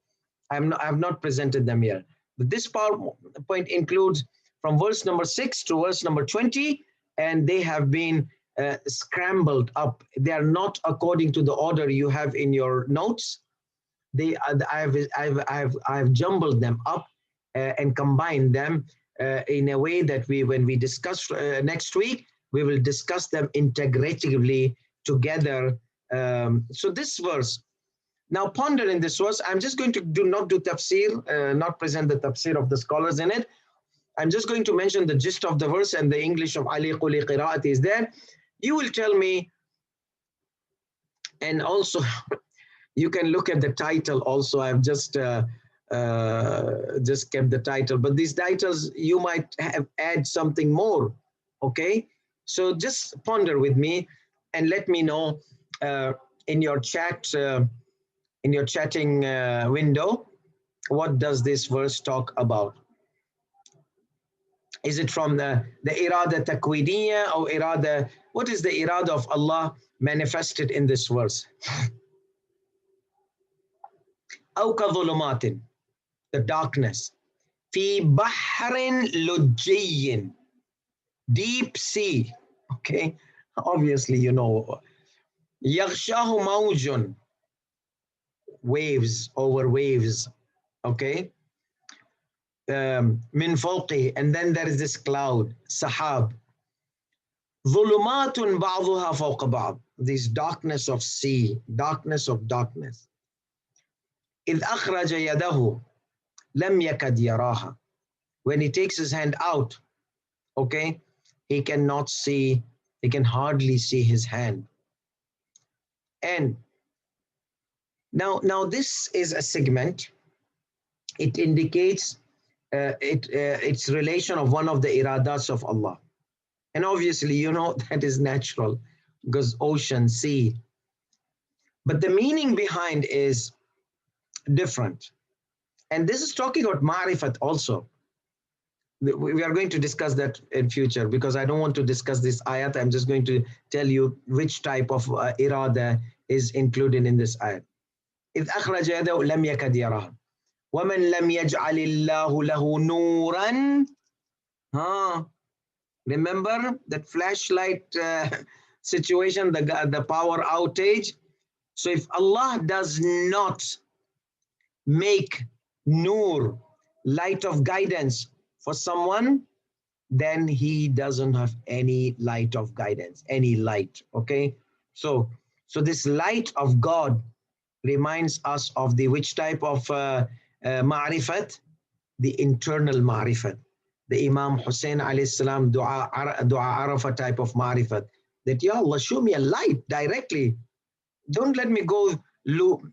I have not presented them here. But this PowerPoint includes from verse number 6 to verse number 20, and they have been scrambled up. They are not according to the order you have in your notes. I've jumbled them up and combined them in a way that when we discuss next week, we will discuss them integratively together. So this verse, now ponder in this verse. I'm just going to not do tafsir, not present the tafsir of the scholars in it. I'm just going to mention the gist of the verse, and the English of Ali Quli Qira'at is there. You will tell me, and also you can look at the title also. I've just kept the title, but these titles you might add something more. Okay, so just ponder with me and let me know in your chat, in your chatting window, what does this verse talk about? Is it from the irada takwidiyya or irada? What is the irada of Allah manifested in this verse? أو كظلمات, the darkness. في بحر لجي, deep sea. Okay, obviously you know. يغشاه موج, waves, over waves. Okay. من فوقه, and then there is this cloud, sahab. ظلمات بعضها فوق بعض, this darkness of sea, darkness of darkness. إذ أخرج يده لم يكد يراها, when he takes his hand out, okay, he cannot see, he can hardly see his hand. And now this is a segment. It indicates its relation of one of the iradats of Allah. And obviously, you know, that is natural because ocean, sea. But the meaning behind is different. And this is talking about Marifat also. We are going to discuss that in future because I don't want to discuss this ayat. I'm just going to tell you which type of irada is included in this ayat. إذ أخرج يده لم يكد يراها ومن لم يجعل الله له نورا. Remember that flashlight situation, the power outage. So if Allah does not make nur, light of guidance for someone, then he doesn't have any light of guidance, any light. Okay. So this light of God reminds us of the which type of ma'rifat? The internal ma'rifat. The Imam Hussein alayhi salam dua Arafah type of ma'rifat. That, Ya Allah, show me a light directly. Don't let me go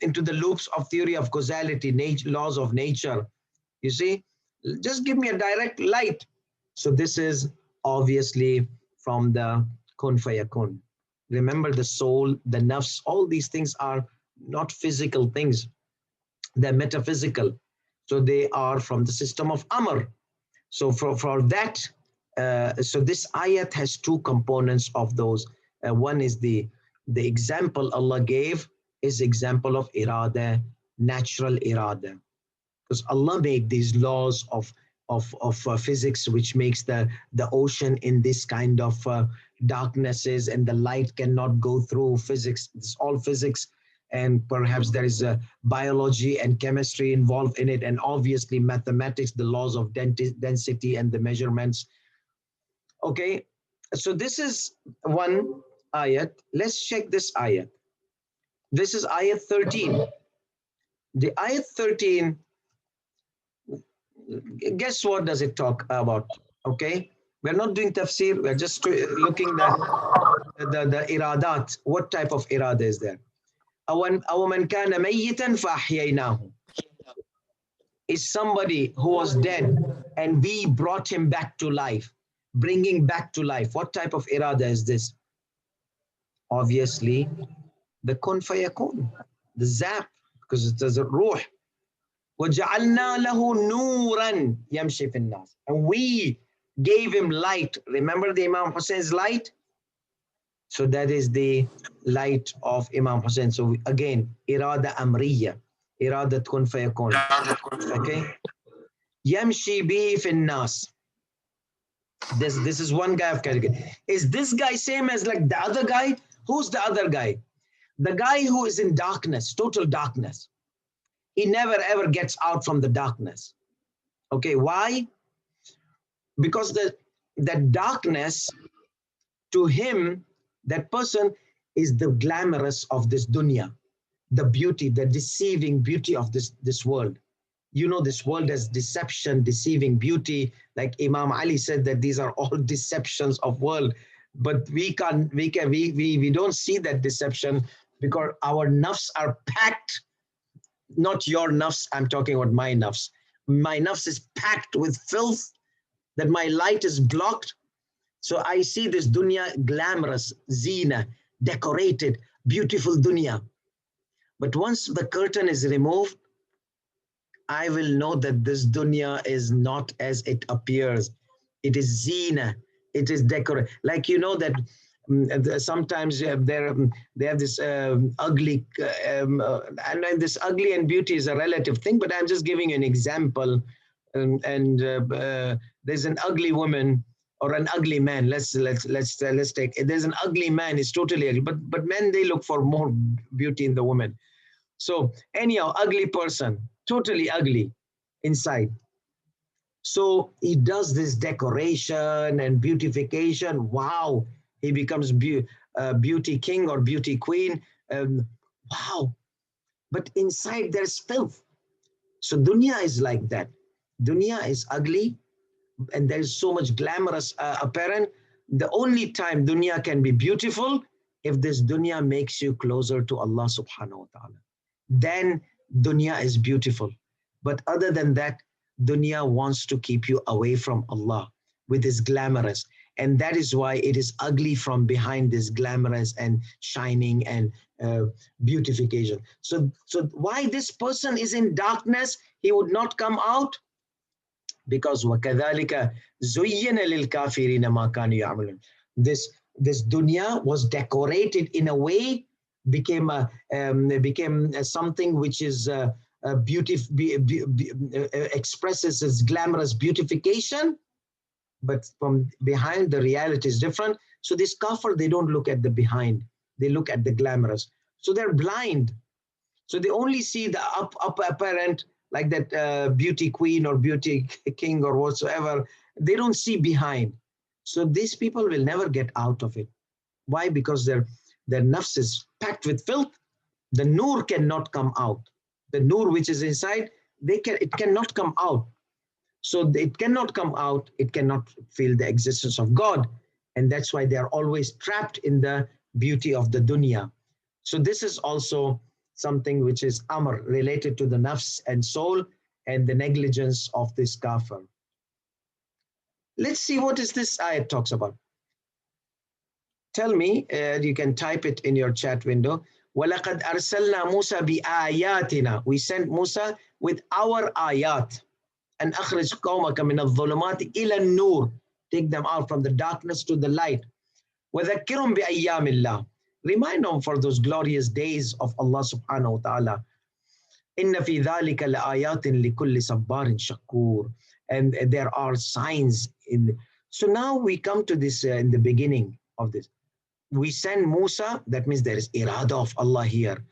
into the loops of theory of causality, laws of nature. You see, just give me a direct light. So this is obviously from the kun fayakun. Remember, the soul, the nafs, all these things are not physical things. They're metaphysical. So they are from the system of Amr. So for that, so this ayat has two components of those. One is the example Allah gave is example of irada, natural irada, because Allah made these laws of physics, which makes the ocean in this kind of darknesses, and the light cannot go through physics. It's all physics, and perhaps there is a biology and chemistry involved in it, and obviously mathematics, the laws of density and the measurements. Okay, so this is one ayat. Let's check this ayat. This is ayat 13. The ayat 13, guess what does it talk about? Okay, we're not doing tafsir, we're just looking at the iradat. What type of irada is there? أو من كان ميتا فأحييناه is somebody who was dead and we brought him back to life. Bringing back to life. What type of irada is this? Obviously, the kun fayakun, the zap, because it is a ruh. وَجَعَلْنَا لَهُ نُورًا يَمْشِي فِي النَّاسِ. And we gave him light. Remember the Imam Hussein's light? So that is the light of Imam Hussein. So again, irada amriya, irada kun fayakun. Okay. Yamshi bi fin nas. This is one guy of category. Is this guy same as like the other guy? Who's the other guy? The guy who is in darkness, total darkness. He never ever gets out from the darkness. Okay, why? Because that darkness, to him, that person is the glamorous of this dunya, the beauty, the deceiving beauty of this world. You know, this world has deception, deceiving beauty. Like Imam Ali said that these are all deceptions of world, but we don't see that deception because our nafs are packed. Not your nafs, I'm talking about my nafs. My nafs is packed with filth, that my light is blocked. So I see this dunya glamorous, zina, decorated, beautiful dunya. But once the curtain is removed, I will know that this dunya is not as it appears. It is zina. It is decorated. Like, you know that sometimes they have this ugly, and this ugly and beauty is a relative thing, but I'm just giving you an example. There's an ugly woman or an ugly man. Let's take. There's an ugly man. It's totally ugly, but men, they look for more beauty in the woman. So anyhow, ugly person, totally ugly inside. So he does this decoration and beautification. Wow, he becomes beauty king or beauty queen. Wow, but inside there's filth. So dunya is like that. Dunya is ugly, and there's so much glamorous apparent. The only time dunya can be beautiful if this dunya makes you closer to Allah subhanahu wa ta'ala. Then dunya is beautiful. But other than that, dunya wants to keep you away from Allah with this glamorous. And that is why it is ugly from behind, this glamorous and shining and beautification. So why this person is in darkness, he would not come out? Because وَكَذَلِكَ زُيِّنَ لِلْكَافِرِينَ مَا كَانُوا يَعْمَلُونَ. This dunya was decorated in a way, became something which is expresses its glamorous beautification, but from behind the reality is different. So this kafir, they don't look at the behind, they look at the glamorous. So they're blind. So they only see the up apparent, like that beauty queen or beauty king or whatsoever. They don't see behind. So these people will never get out of it. Why? Because their nafs is packed with filth. The nur cannot come out. The nur which is inside, it cannot come out. So it cannot come out. It cannot feel the existence of God. And that's why they are always trapped in the beauty of the dunya. So this is also something which is amr, related to the nafs and soul and the negligence of this kafir. Let's see what is this ayat talks about. Tell me, you can type it in your chat window. وَلَقَدْ أَرْسَلْنَا مُوسَى بِآيَاتِنَا. We sent Musa with our ayat. And أَخْرِجْ قَوْمَكَ مِنَ الظُّلُمَاتِ إِلَى النُّورِ. Take them out from the darkness to the light. وَذَكِّرُمْ بِأَيَّامِ اللَّهِ. Remind them for those glorious days of Allah subhanahu wa ta'ala. إِنَّ فِي ذَلِكَ لَآيَاتٍ لِكُلِّ صَبَّارٍ شَكُورٍ. And there are signs in. So now we come to this in the beginning of this. We send Musa, that means there is irada of Allah here.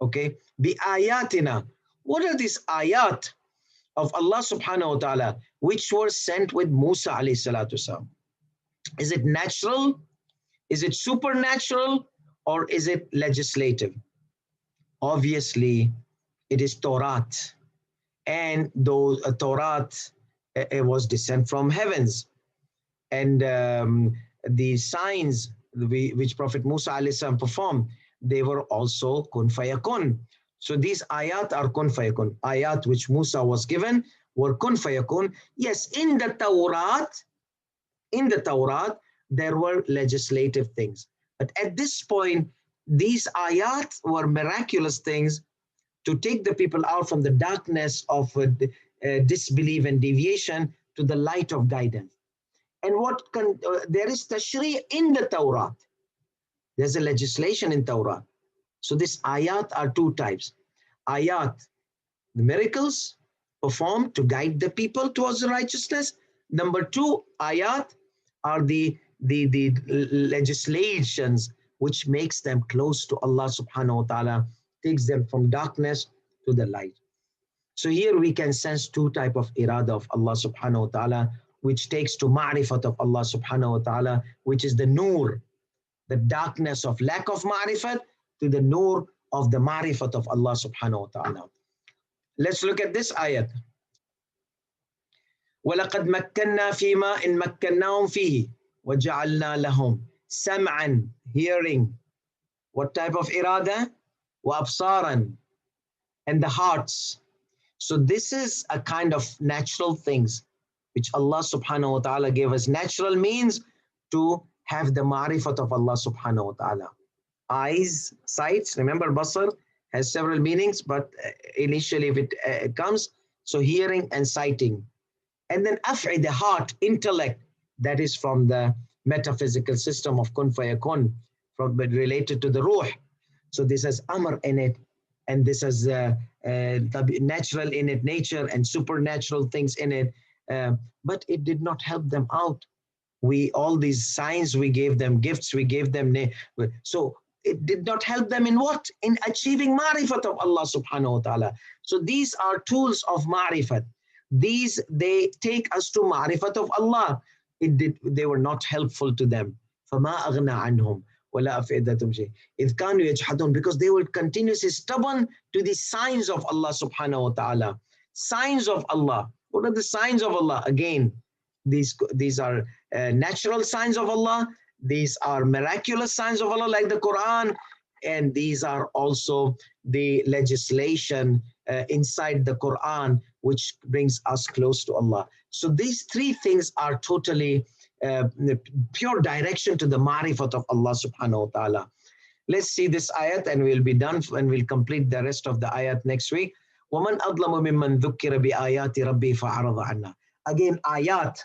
Okay? Bi ayatina. What are these ayat of Allah subhanahu wa ta'ala which were sent with Musa alayhi salatu wasalam? Is it natural? Is it supernatural? Or is it legislative? Obviously, it is Torah. And those Torah, it was descent from heavens. And the signs which Prophet Musa alayhi salam performed, they were also kun fayakun. So these ayat are kun fayakun. Ayat which Musa was given were kun fayakun. Yes, in the Torah, there were legislative things. But at this point, these ayat were miraculous things to take the people out from the darkness of disbelief and deviation to the light of guidance. And there is tashri' in the Torah. There's a legislation in Torah. So these ayat are two types. Ayat, the miracles performed to guide the people towards the righteousness. Number two, ayat are the legislations which makes them close to Allah subhanahu wa ta'ala, takes them from darkness to the light. So here we can sense two types of irada of Allah subhanahu wa ta'ala, which takes to Marifat of Allah subhanahu wa ta'ala, which is the nur, the darkness of lack of Marifat, to the nur of the Marifat of Allah subhanahu wa ta'ala. Let's look at this ayat. وَلَقَدْ مَكَّنَّا فِي مَا إِن مَكَّنَّاهُمْ فِيهِ وَجَعَلْنَا لَهُمْ سَمْعًا, hearing. What type of irada? وَأَبْصَارًا, and the hearts. So this is a kind of natural things which Allah subhanahu wa ta'ala gave us, natural means to have the Marifat of Allah subhanahu wa ta'ala. Eyes, sights, remember basar has several meanings, but initially if it comes, so hearing and sighting. And then af'i, the heart, intellect, that is from the metaphysical system of kun fayakun, but related to the ruh. So this has amr in it, and this has natural in it, nature and supernatural things in it. But it did not help them out. All these signs we gave them, gifts we gave them. So it did not help them in what? In achieving Marifat of Allah subhanahu wa ta'ala. So these are tools of Marifat. These, they take us to Marifat of Allah. They were not helpful to them. فَمَا أَغْنَى عَنْهُمْ وَلَا أَفْئِدَتُمْ شَيْءٍ إِذْ كَانُوا يَجْحَدُونَ, because they were continuously stubborn to the signs of Allah subhanahu wa ta'ala. Signs of Allah. What are the signs of Allah? Again, these are natural signs of Allah. These are miraculous signs of Allah like the Quran. And these are also the legislation inside the Quran, which brings us close to Allah. So these three things are totally pure direction to the Marifat of Allah subhanahu wa ta'ala. Let's see this ayat and we'll be done and we'll complete the rest of the ayat next week. وَمَنْ أَظْلَمُ مِمَّنْ ذُكِّرَ بِآيَاتِ رَبِّهِ فَأَعْرَضَ عَنْهَا. Again, ayat.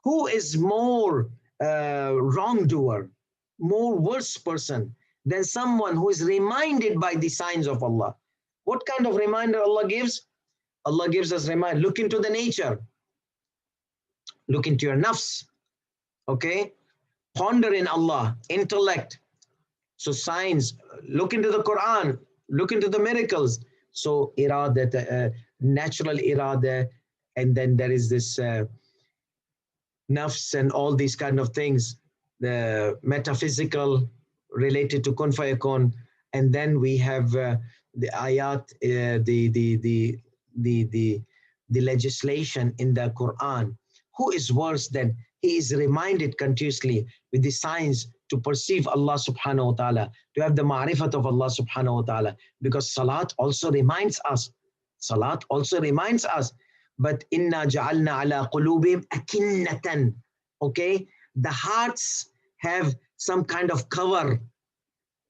Who is more wrongdoer, more worse person than someone who is reminded by the signs of Allah? What kind of reminder Allah gives? Allah gives us reminder. Look into the nature. Look into your nafs. Okay? Ponder in Allah. Intellect. So signs. Look into the Quran. Look into the miracles. So irada, natural irada, and then there is this nafs and all these kind of things, the metaphysical related to kun fayakun, and then we have the ayat, the legislation in the Quran. Who is worse than he is reminded continuously with the signs to perceive Allah subhanahu wa ta'ala, to have the marifat of Allah subhanahu wa ta'ala, because salat also reminds us. Salat also reminds us. But inna ja'alna ala qulubihim akinnatan. Okay, the hearts have some kind of cover.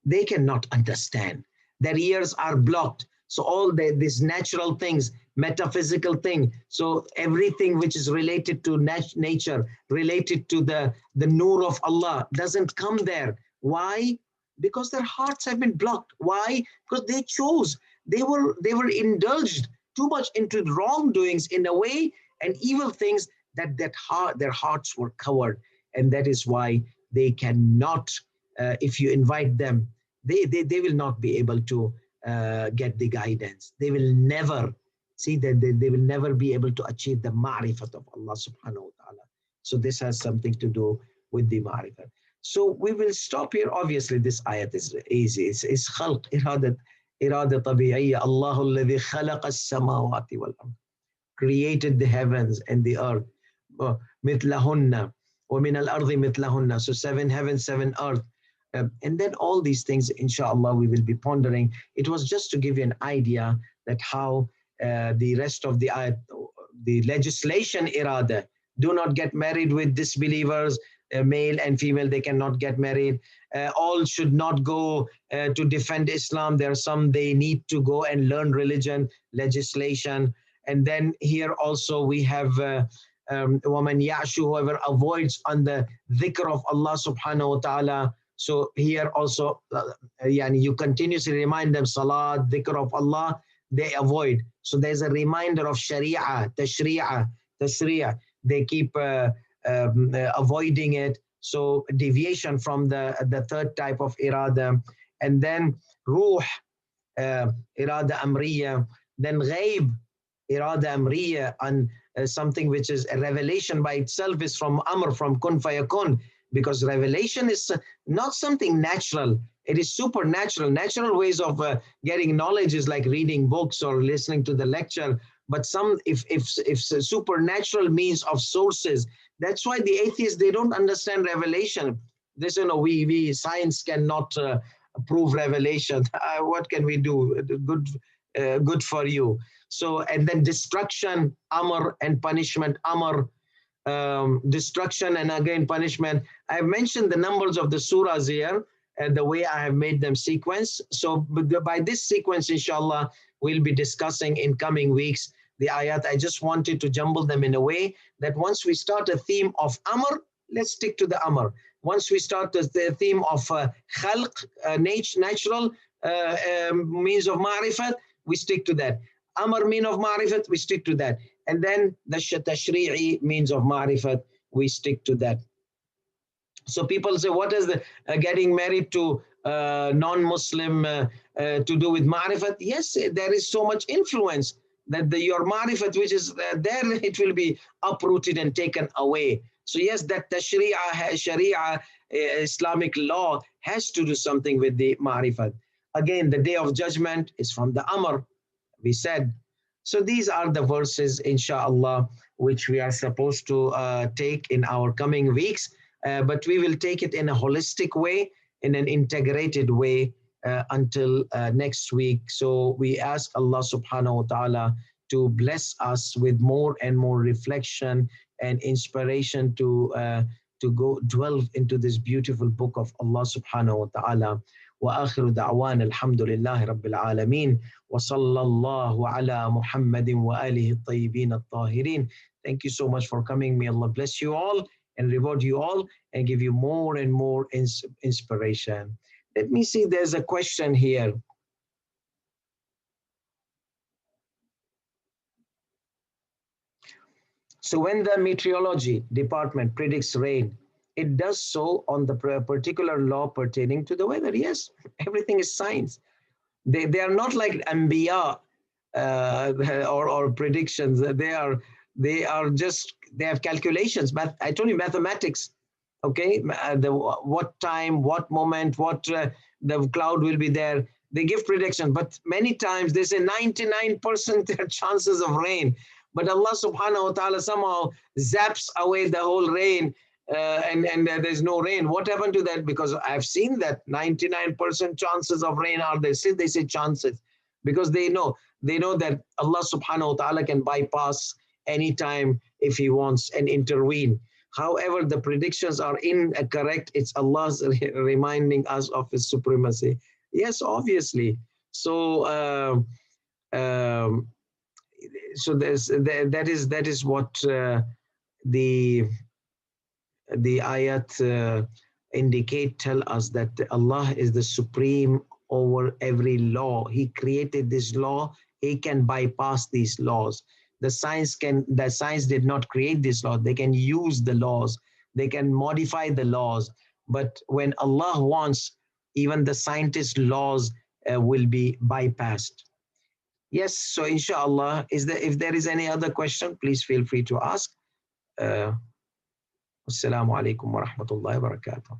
They cannot understand. Their ears are blocked. So all these natural things, metaphysical thing. So everything which is related to nature, related to the nur of Allah doesn't come there. Why? Because their hearts have been blocked. Why? Because they chose. They were indulged too much into wrongdoings in a way and evil things that their hearts were covered. And that is why they cannot, if you invite them, they will not be able to get the guidance. They will never see that they will never be able to achieve the marifat of Allah subhanahu wa ta'ala. So this has something to do with the marifat. So we will stop here. Obviously, this ayat is easy. It's khalq, irada tabi'iyya. Allahu alladhi khalaqa as-samawati wal ard. Created the heavens and the earth. Mithlahunna. Wa min al-ardi mithlahunna. So 7 heavens, 7 earth. And then all these things, inshallah, we will be pondering. It was just to give you an idea that how the rest of the ayat, the legislation irada, do not get married with disbelievers, male and female, they cannot get married. All should not go to defend Islam. There are some, they need to go and learn religion, legislation. And then here also we have woman ya'shu, whoever avoids on the dhikr of Allah subhanahu wa ta'ala. So here also, you continuously remind them, salat, dhikr of Allah, they avoid. So there's a reminder of sharia, tashri'ah. They keep avoiding it. So deviation from the third type of irada. And then ruh, irada amriya. Then ghaib, irada amriya, and something which is a revelation by itself is from amr, from kun fayakun. Because revelation is not something natural. It is supernatural. Natural ways of getting knowledge is like reading books or listening to the lecture. But if supernatural means of sources, that's why the atheists, they don't understand revelation. They say, no, we science cannot prove revelation. What can we do? Good for you. So, and then destruction, amr, and punishment, amr. Destruction and again punishment. I have mentioned the numbers of the surahs here and the way I have made them sequence. So by this sequence, inshallah, we'll be discussing in coming weeks the ayat. I just wanted to jumble them in a way that once we start a theme of amr, let's stick to the amr. Once we start the theme of khalq, natural means of ma'rifat, we stick to that. Amr mean of ma'rifat, we stick to that. And then the tashri'i means of ma'rifat, we stick to that. So people say, what is the getting married to non-Muslim to do with ma'rifat? Yes, there is so much influence that your ma'rifat, which is there, it will be uprooted and taken away. So yes, that sharia, Islamic law has to do something with the ma'rifat. Again, the day of judgment is from the amr, we said. So these are the verses, inshallah, which we are supposed to take in our coming weeks. But we will take it in a holistic way, in an integrated way, until next week. So we ask Allah subhanahu wa ta'ala to bless us with more and more reflection and inspiration to go dwell into this beautiful book of Allah subhanahu wa ta'ala. وآخر دعوانا الحمد لله رب العالمين وصلى الله على محمد وآله الطيبين الطاهرين. Thank you so much for coming. May Allah bless you all and reward you all and give you more and more inspiration. Let me see, there's a question here. So when the meteorology department predicts rain, it does so on the particular law pertaining to the weather. Yes, everything is science. They are not like Anbiya or predictions. They are just, they have calculations. I told you mathematics. Okay, what time, what moment, what the cloud will be there. They give prediction, but many times they say 99% there are chances of rain. But Allah subhanahu wa ta'ala somehow zaps away the whole rain and there's no rain. What happened to that? Because I've seen that 99% chances of rain are there. Still they say chances because they know that Allah subhanahu wa ta'ala can bypass anytime if he wants and intervene. However, the predictions are incorrect. It's Allah's reminding us of His supremacy. Yes, obviously. So, um, so that is what the ayat tell us, that Allah is the supreme over every law. He created this law. He can bypass these laws. The science did not create this law. They can use the laws. They can modify the laws. But when Allah wants, even the scientist laws will be bypassed. Yes, so inshallah, if there is any other question, please feel free to ask. Assalamu alaikum wa rahmatullahi wa barakatuh.